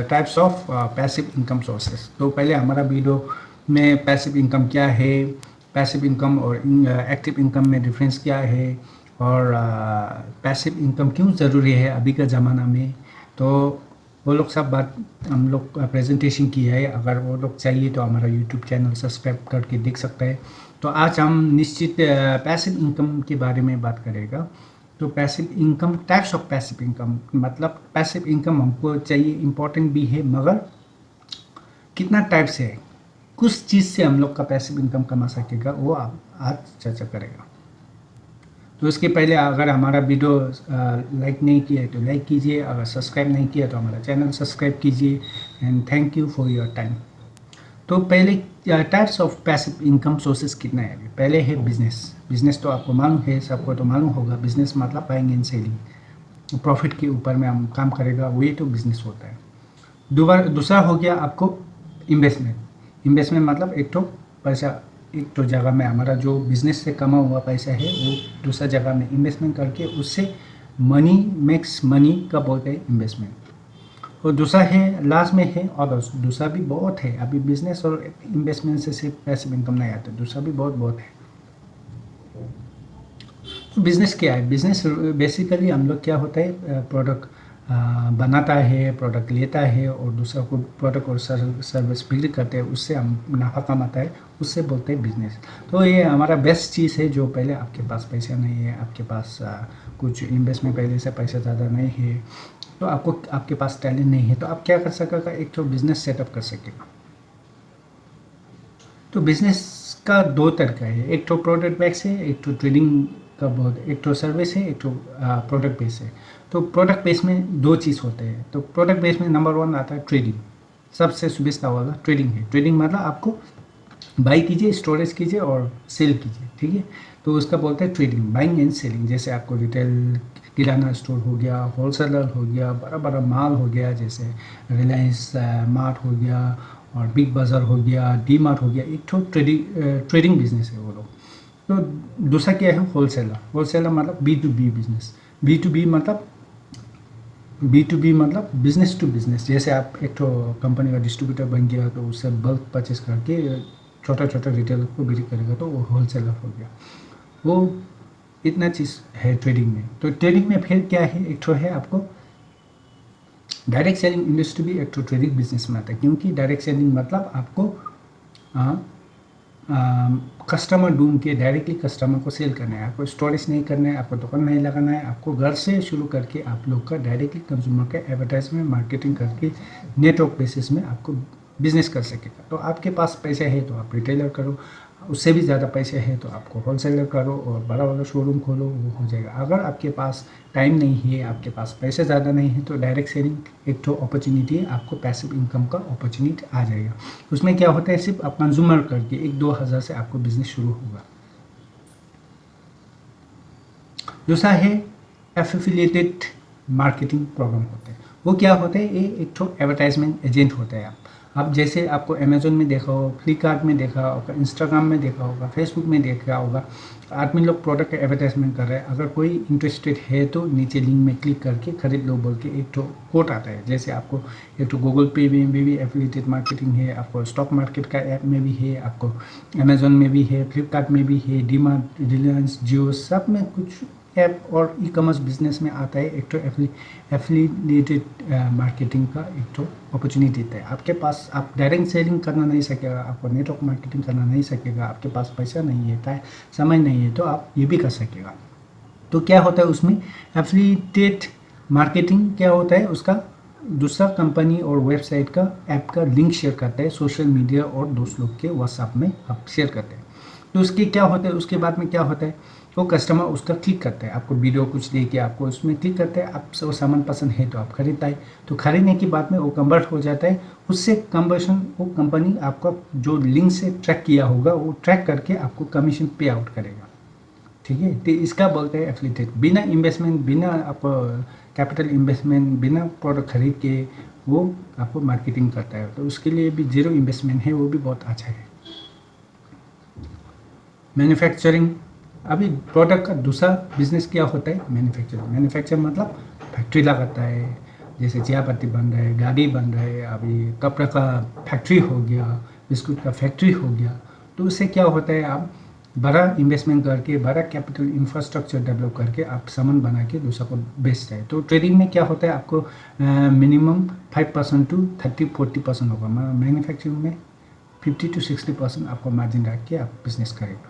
Types of passive income sources. तो पहले हमारा वीडियो में पैसिव इनकम क्या है, पैसिव इनकम और एक्टिव इनकम में डिफरेंस क्या है, और पैसिव इनकम क्यों ज़रूरी है अभी का ज़माना में, तो वो लोग सब बात हम लोग प्रेजेंटेशन की है। अगर वो लोग चाहिए तो हमारा यूट्यूब चैनल सब्सक्राइब करके देख सकते हैं। तो आज हम निश्चित पैसिव इनकम के बारे में बात करेगा। तो passive income, types of passive income, मतलब पैसिव इनकम हमको चाहिए, इम्पोर्टेंट भी है, मगर कितना टाइप्स है, कुछ चीज़ से हम लोग का पैसिव इनकम कमा सकेगा, वो आप आज चर्चा करेगा। तो इसके पहले अगर हमारा वीडियो लाइक नहीं किया है तो लाइक कीजिए, अगर सब्सक्राइब नहीं किया तो हमारा चैनल सब्सक्राइब कीजिए। And thank you for your time. तो पहले types of passive income sources कितना है। पहले है बिजनेस। बिजनेस तो आपको मालूम है, सबको तो मालूम होगा। बिजनेस मतलब बाइंग एंड सेलिंग, प्रॉफिट के ऊपर में हम काम करेगा, वही तो बिजनेस होता है। दूसरा हो गया आपको इन्वेस्टमेंट। इन्वेस्टमेंट मतलब एक तो पैसा, एक तो जगह में हमारा जो बिजनेस से कमा हुआ पैसा है वो दूसरा जगह में इन्वेस्टमेंट करके उससे मनी मेक्स मनी का बोलते हैं इन्वेस्टमेंट। और दूसरा है, लास्ट में है अदर्स। दूसरा भी बहुत है, अभी बिजनेस और इन्वेस्टमेंट से सिर्फ पैसिव इनकम नहीं आता, दूसरा भी बहुत है। तो बिजनेस क्या है। बिजनेस बेसिकली हम लोग क्या होता है, प्रोडक्ट बनाता है, प्रोडक्ट लेता है और दूसरा को प्रोडक्ट और सर्विस बिक्री करते हैं, उससे हम मुनाफा कमाता है, उससे बोलते हैं बिजनेस। तो ये हमारा बेस्ट चीज़ है। जो पहले आपके पास पैसा नहीं है, आपके पास कुछ इन्वेस्टमेंट पहले से पैसा ज़्यादा नहीं है, तो आपके पास टैलेंट नहीं है, तो आप क्या कर सकेगा, एक तो बिजनेस सेटअप कर सकेगा। तो बिजनेस का दो तरीका है, एक तो प्रोडक्ट बेस है, एक तो ट्रेडिंग का बहुत, एक तो सर्विस है, एक तो प्रोडक्ट बेस है। तो प्रोडक्ट बेस में दो चीज़ होते हैं। तो प्रोडक्ट बेस में नंबर 1 आता है ट्रेडिंग। सबसे सुविधा वाला ट्रेडिंग है। ट्रेडिंग मतलब आपको बाई कीजिए, स्टोरेज कीजिए और सेल कीजिए, ठीक है। तो उसका बोलते हैं ट्रेडिंग, बाइंग एंड सेलिंग। जैसे आपको रिटेल किराना स्टोर हो गया, होलसेलर हो गया, बड़ा माल हो गया, जैसे रिलायंस मार्ट हो गया और बिग बाज़ार हो गया, डी मार्ट हो गया, एक तो ट्रेडिंग बिजनेस है वो लोग। तो दूसरा क्या है, होलसेलर। होलसेलर मतलब B2B बिजनेस। B2B मतलब बिजनेस टू बिजनेस। जैसे आप एक तो कंपनी का डिस्ट्रीब्यूटर बन गया तो उससे बल्क परचेस करके छोटा रिटेलर को बिक्री करेगा, तो वो होलसेलर हो गया। वो इतना चीज़ है ट्रेडिंग में। तो ट्रेडिंग में फिर क्या है, एक तो है आपको डायरेक्ट सेलिंग इंडस्ट्री भी एक तो ट्रेडिंग बिजनेस में आता है, क्योंकि डायरेक्ट सेलिंग मतलब आपको कस्टमर ढूंढ के डायरेक्टली कस्टमर को सेल करना है। आपको स्टोरेज नहीं करना है, आपको दुकान नहीं लगाना है, आपको घर से शुरू करके आप लोग का डायरेक्टली कंज्यूमर का एडवर्टाइजमेंट मार्केटिंग करके नेटवर्क बेसिस में आपको बिजनेस कर सकेगा। तो आपके पास पैसे है तो आप रिटेलर करो, उससे भी ज़्यादा पैसे है तो आपको होलसेलर करो और बड़ा वाला शोरूम खोलो, वो हो जाएगा। अगर आपके पास टाइम नहीं है, आपके पास पैसे ज़्यादा नहीं है, तो डायरेक्ट सेलिंग एक तो अपॉर्चुनिटी है, आपको पैसिव इनकम का अपॉर्चुनिटी आ जाएगा। उसमें क्या होता है, सिर्फ आप कंज्यूमर करके 1-2 हज़ार से आपको बिजनेस शुरू होगा। दूसरा है एफिलिएटेड मार्केटिंग प्रोग्राम होते हैं। वो क्या होते हैं, ये एक तो एडवर्टाइजमेंट एजेंट होता है। आप जैसे आपको अमेजोन में देखा होगा, फ्लिपकार्ट में देखा होगा, इंस्टाग्राम में देखा होगा, फेसबुक में देखा होगा, आदमी लोग प्रोडक्ट का एडवर्टाइजमेंट कर रहे हैं। अगर कोई इंटरेस्टेड है तो नीचे लिंक में क्लिक करके खरीद लो बोल के एक तो कोड आता है। जैसे आपको एक तो गूगल पे में भी एफिलिएटेड मार्केटिंग है, आपको स्टॉक मार्केट का ऐप में भी है, आपको अमेजोन में भी है, फ्लिपकार्ट में भी है, डी मार्ट, रिलायंस, जियो, सब में कुछ ऐप और ई कॉमर्स बिजनेस में आता है। एक तो एफिलिएटेड मार्केटिंग का एक तो अपॉर्चुनिटी देता है। आपके पास आप डायरेक्ट सेलिंग करना नहीं सकेगा, आपको नेटवर्क मार्केटिंग करना नहीं सकेगा, आपके पास पैसा नहीं है, समय नहीं है, तो आप ये भी कर सकेगा। तो क्या होता है उसमें, एफिलिएटेड मार्केटिंग क्या होता है, उसका दूसरा कंपनी और वेबसाइट का ऐप का लिंक शेयर करता है सोशल मीडिया और दोस्त लोग के व्हाट्सएप में आप शेयर करते हैं। तो उसके क्या होता है, उसके बाद में क्या होता है, वो कस्टमर उसका क्लिक करता है, आपको वीडियो कुछ दे के आपको उसमें क्लिक करते हैं, आपसे वो सामान पसंद है तो आप खरीदता है। तो खरीदने के बाद में वो कन्वर्ट हो जाता है, उससे कन्वर्शन वो कंपनी आपका जो लिंक से ट्रैक किया होगा वो ट्रैक करके आपको कमीशन पे आउट करेगा, ठीक है। तो इसका बोलते हैं एफिलिएटेड। बिना इन्वेस्टमेंट, बिना आपको कैपिटल इन्वेस्टमेंट, बिना प्रोडक्ट खरीद के वो आपको मार्केटिंग करता है। तो उसके लिए भी जीरो इन्वेस्टमेंट है, वो भी बहुत अच्छा है। मैन्युफैक्चरिंग, अभी प्रोडक्ट का दूसरा बिजनेस क्या होता है, मैन्युफैक्चरिंग। मैन्युफैक्चर मतलब फैक्ट्री लगाता है, जैसे चाय पत्ती बन रहा है, गाड़ी बन रहा है, अभी कपड़ा का फैक्ट्री हो गया, बिस्कुट का फैक्ट्री हो गया। तो उससे क्या होता है, आप बड़ा इन्वेस्टमेंट करके, बड़ा कैपिटल इंफ्रास्ट्रक्चर डेवलप करके आप सामान बना के दूसरा को बेचते हैं। तो ट्रेडिंग में क्या होता है, आपको मिनिमम 5% टू 30-40% होगा, मैन्युफैक्चरिंग में 50 to 60% आपको मार्जिन रख के आप बिजनेस करेगा।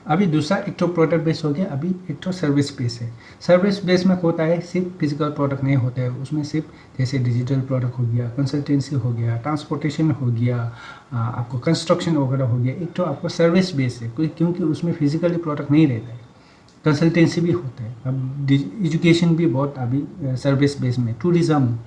अभी दूसरा एक तो प्रोडक्ट बेस हो गया, अभी एक तो सर्विस बेस है। सर्विस बेस में होता है सिर्फ फिजिकल प्रोडक्ट नहीं होता है, उसमें सिर्फ जैसे डिजिटल प्रोडक्ट हो गया, कंसल्टेंसी हो गया, ट्रांसपोर्टेशन हो गया, आपको कंस्ट्रक्शन वगैरह हो गया। एक तो आपको सर्विस बेस है क्योंकि उसमें फिजिकली प्रोडक्ट नहीं रहता है, कंसल्टेंसी भी होता है। अब एजुकेशन भी बहुत अभी सर्विस बेस में, टूरिज़्म,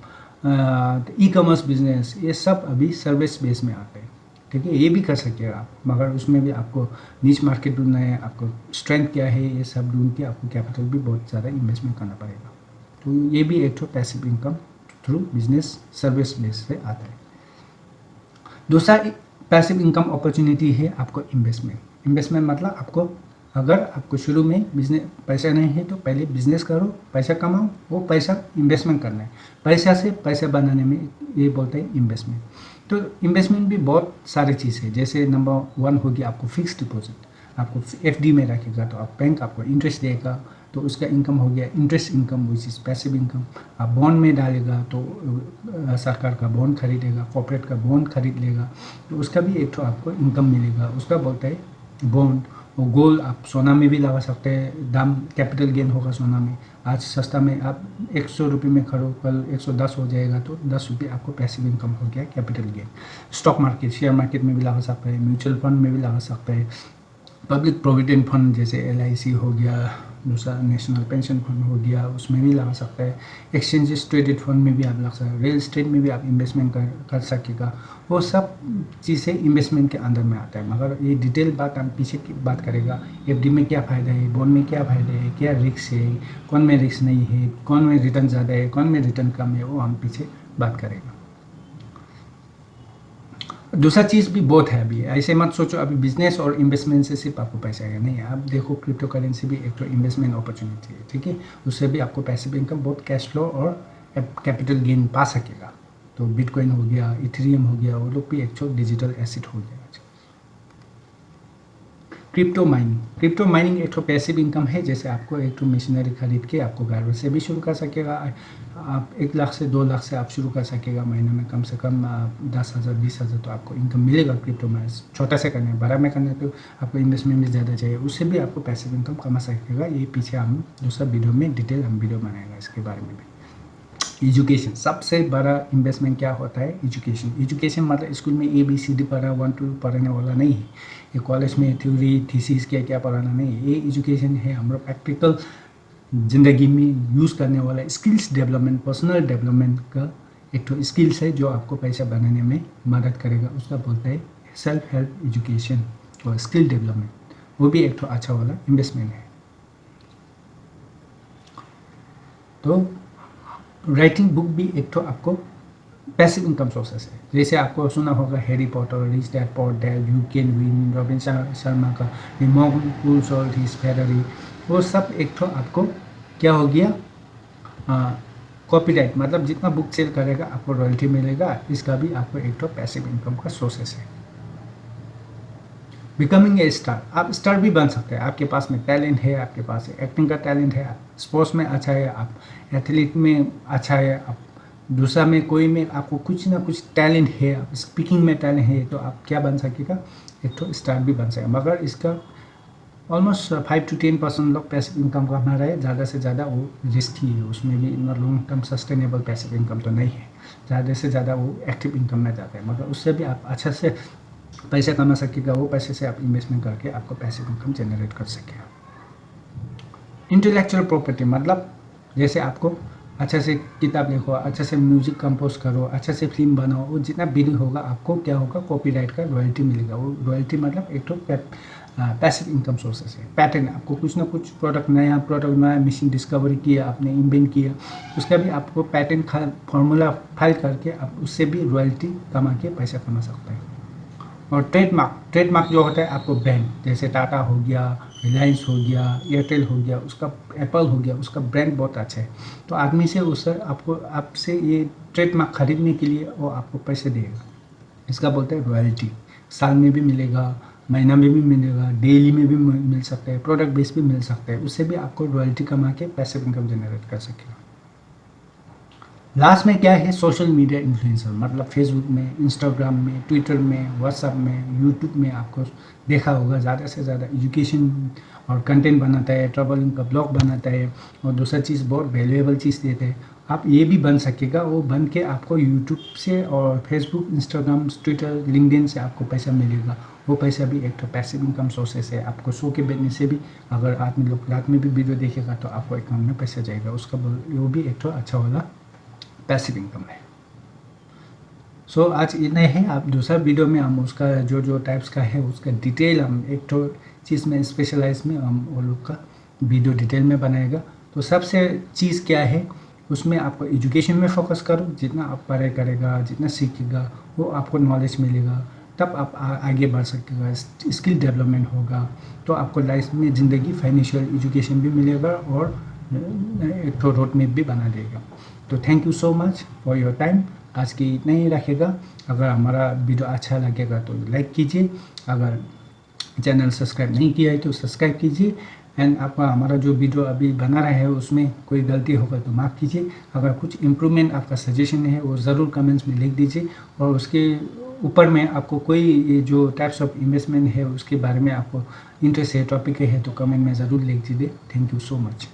ई कॉमर्स बिजनेस, ये सब अभी सर्विस बेस में आते हैं। ठीक है, ये भी कर सकते हैं आप, मगर उसमें भी आपको नीच मार्केट ढूंढना है, आपको स्ट्रेंथ क्या है, ये सब ढूंढ के आपको कैपिटल भी बहुत ज़्यादा इन्वेस्टमेंट करना पड़ेगा। तो ये भी एक तो passive income through business service base से आता है। दूसरा पैसिव इनकम अपॉर्चुनिटी है आपको इन्वेस्टमेंट। इन्वेस्टमेंट मतलब आपको, अगर आपको शुरू में बिजनेस पैसा नहीं है तो पहले बिजनेस करो, पैसा कमाओ, वो पैसा इन्वेस्टमेंट करना है। पैसा से पैसा बनाने में ये बोलते हैं इन्वेस्टमेंट। तो इन्वेस्टमेंट भी बहुत सारी चीज़ है, जैसे नंबर 1 होगी आपको फिक्स डिपॉजिट, आपको एफडी में रखेगा तो आप बैंक आपको इंटरेस्ट देगा, तो उसका इनकम हो गया interest income, which is passive income. आप बॉन्ड में डालेगा तो सरकार का बॉन्ड खरीदेगा, कॉर्पोरेट का बॉन्ड खरीद लेगा, तो उसका भी एक तो आपको इनकम मिलेगा, उसका बोलता है बॉन्ड। और गोल्ड आप सोना में भी लगा सकते हैं, दाम कैपिटल गेन होगा सोना में। आज सस्ता में आप 100 रुपये में खड़ो, कल 110 हो जाएगा तो 10 रुपये आपको पैसिव इनकम हो गया, capital gain. Stock market, share market में भी लगा सकते हैं, म्यूचुअल फंड में भी लगा सकते हैं, पब्लिक प्रोविडेंट फंड जैसे LIC हो गया, दूसरा नेशनल पेंशन फंड हो गया, उसमें भी लगा सकता है। एक्सचेंजेस ट्रेडेड फंड में भी आप लगा सकते हैं, रियल एस्टेट में भी आप इन्वेस्टमेंट कर सकेगा। वो सब चीज़ें इन्वेस्टमेंट के अंदर में आता है, मगर ये डिटेल बात हम पीछे की बात करेगा। FD में क्या फ़ायदा है, बॉन्ड में क्या फ़ायदा है, क्या रिस्क है, कौन में रिस्क नहीं है, कौन में रिटर्न ज़्यादा है, कौन में रिटर्न कम है, वो हम पीछे बात करेगा। दूसरा चीज़ भी बहुत है अभी, ऐसे मत सोचो अभी बिजनेस और इन्वेस्टमेंट से सिर्फ आपको पैसा आएगा, नहीं है। आप देखो क्रिप्टो करेंसी भी एक तो इन्वेस्टमेंट अपॉर्चुनिटी है, ठीक है, उससे भी आपको पैसिव इनकम, बहुत कैश फ्लो और कैपिटल गेन पा सकेगा। तो बिटकॉइन हो गया, इथेरियम हो गया, वो लोग भी एक डिजिटल एसेट हो गया। क्रिप्टो माइनिंग एक तो पैसिव इनकम है, जैसे आपको एक तो मशीनरी खरीद के आपको घर से भी शुरू कर सकेगा। आप 1 लाख से 2 लाख से आप शुरू कर सकेगा, महीने में कम से कम 10,000 20,000 तो आपको इनकम मिलेगा क्रिप्टो में। छोटा से करना है, बड़ा में करना है तो आपको इन्वेस्टमेंट भी ज़्यादा चाहिए, उससे भी आपको पैसिव इनकम कमा सकेगा। ये पीछे हम दूसरा वीडियो में डिटेल हम वीडियो बनाएगा इसके बारे में भी। एजुकेशन, सबसे बड़ा इन्वेस्टमेंट क्या होता है, एजुकेशन मतलब स्कूल में ABCD पढ़ा 1 2 पढ़ाने वाला नहीं है, ये कॉलेज में थ्योरी थीसिस क्या पढ़ाना नहीं है। ये एजुकेशन है हमारा प्रैक्टिकल ज़िंदगी में यूज़ करने वाला स्किल्स डेवलपमेंट, पर्सनल डेवलपमेंट का एक तो स्किल्स है जो आपको पैसा बनाने में मदद करेगा, उसका बोलते हैं सेल्फ हेल्प एजुकेशन और स्किल डेवलपमेंट। वो भी एक तो अच्छा वाला इन्वेस्टमेंट है। तो राइटिंग बुक भी एक तो आपको पैसिव इनकम सोर्सेस है, जैसे आपको सुना होगा Harry Potter, rich dad poor dad, you can win, Robin Sharma का the monk who sold his Ferrari, वो सब एक तो आपको क्या हो गया, कॉपीराइट, मतलब जितना बुक सेल करेगा आपको रॉयल्टी मिलेगा, इसका भी आपको एक तो पैसिव इनकम का सोर्सेस है। बिकमिंग ए स्टार, आप स्टार भी बन सकते हैं, आपके पास में टैलेंट है, आपके पास एक्टिंग का टैलेंट है, स्पोर्ट्स में अच्छा है, आप एथलीट में अच्छा है, आप दूसरा में कोई में आपको कुछ ना कुछ टैलेंट है, आप स्पीकिंग में टैलेंट है, तो आप क्या बन सकेगा, एक तो स्टार भी बन सकेगा। मगर इसका ऑलमोस्ट 5 to 10% लोग पैसिव इनकम कमा रहे हैं, ज़्यादा से ज़्यादा वो रिस्की है, उसमें भी इतना long term sustainable passive income तो नहीं है, ज़्यादा से ज़्यादा वो एक्टिव इनकम में जाता है, मगर उससे भी आप अच्छा से पैसा कमा सकेगा, वो पैसे से आप इन्वेस्टमेंट करके आपको पैसिव इनकम जनरेट कर सकेगा। इंटेलेक्चुअल प्रॉपर्टी मतलब जैसे आपको अच्छा से किताब लिखो, अच्छा से म्यूजिक कंपोज करो, अच्छा से फिल्म बनाओ, वो जितना बिल होगा आपको क्या होगा, कॉपीराइट का रॉयल्टी मिलेगा। वो रॉयल्टी मतलब एक तो पैसिव इनकम सोर्सेस है। पैटर्न, आपको कुछ ना कुछ नया मशीन डिस्कवरी किया, आपने इन्वेंट किया, उसका भी आपको पैटर्न फार्मूला फाइल करके आप उससे भी रॉयल्टी कमा के पैसा कमा सकते हैं। और ट्रेडमार्क जो होता है आपको ब्रांड, जैसे टाटा हो गया, रिलायंस हो गया, एयरटेल हो गया, उसका एप्पल हो गया, उसका ब्रांड बहुत अच्छा है, तो आदमी से उससे आपको आपसे ये ट्रेडमार्क खरीदने के लिए वो आपको पैसे देगा। इसका बोलते हैं रॉयल्टी। साल में भी मिलेगा, महीना में भी मिलेगा, डेली में भी मिल सकता है, प्रोडक्ट बेस भी मिल सकता है, उससे भी आपको रॉयल्टी कमा के पैसिव इनकम जनरेट कर सकेगा। लास्ट में क्या है, सोशल मीडिया इन्फ्लुएंसर, मतलब फेसबुक में, इंस्टाग्राम में, ट्विटर में, व्हाट्सएप में, यूट्यूब में आपको देखा होगा ज़्यादा से ज़्यादा एजुकेशन और कंटेंट बनाता है, ट्रैवलिंग का ब्लॉग बनाता है, और दूसरा चीज़ बहुत वैल्यूएबल चीज़ देते हैं। आप ये भी बन सकेगा, वो बन के आपको यूट्यूब से और फेसबुक, इंस्टाग्राम, ट्विटर, लिंक्डइन से आपको पैसा मिलेगा। वो पैसा भी एक तो पैसिव इनकम सोर्सेस है। आपको शो के बेचने से भी अगर आदमी लोग रात में भी वीडियो देखेगा तो आपको अकाउंट में पैसा जाएगा, उसका वो भी एक तो अच्छा वाला पैसिव इनकम है। सो आज इतना है। आप दूसरा वीडियो में हम उसका जो जो टाइप्स का है उसका डिटेल हम एक तो चीज़ में स्पेशलाइज में हम वो लोग का वीडियो डिटेल में बनाएगा। तो सबसे चीज़ क्या है, उसमें आपको एजुकेशन में फोकस करो, जितना आप पढ़ाई करेगा, जितना सीखेगा, वो आपको नॉलेज मिलेगा, तब आप आगे बढ़ सकेगा, स्किल डेवलपमेंट होगा, तो आपको लाइफ में ज़िंदगी फाइनेंशियल एजुकेशन भी मिलेगा और एक तो रोड मैप भी बना देगा। तो thank you so much for your time. आज की इतना ही रखेगा। अगर हमारा वीडियो अच्छा लगेगा तो लाइक कीजिए, अगर चैनल सब्सक्राइब नहीं किया है तो सब्सक्राइब कीजिए, एंड आपका हमारा जो वीडियो अभी बना रहा है उसमें कोई गलती होगा तो माफ़ कीजिए। अगर कुछ इम्प्रूवमेंट आपका सजेशन है वो ज़रूर कमेंट्स में लिख दीजिए, और उसके ऊपर में आपको कोई जो टाइप्स ऑफ इन्वेस्टमेंट है उसके बारे में आपको इंटरेस्ट है, टॉपिक है, तो कमेंट में ज़रूर लिख दीजिए। Thank you so much.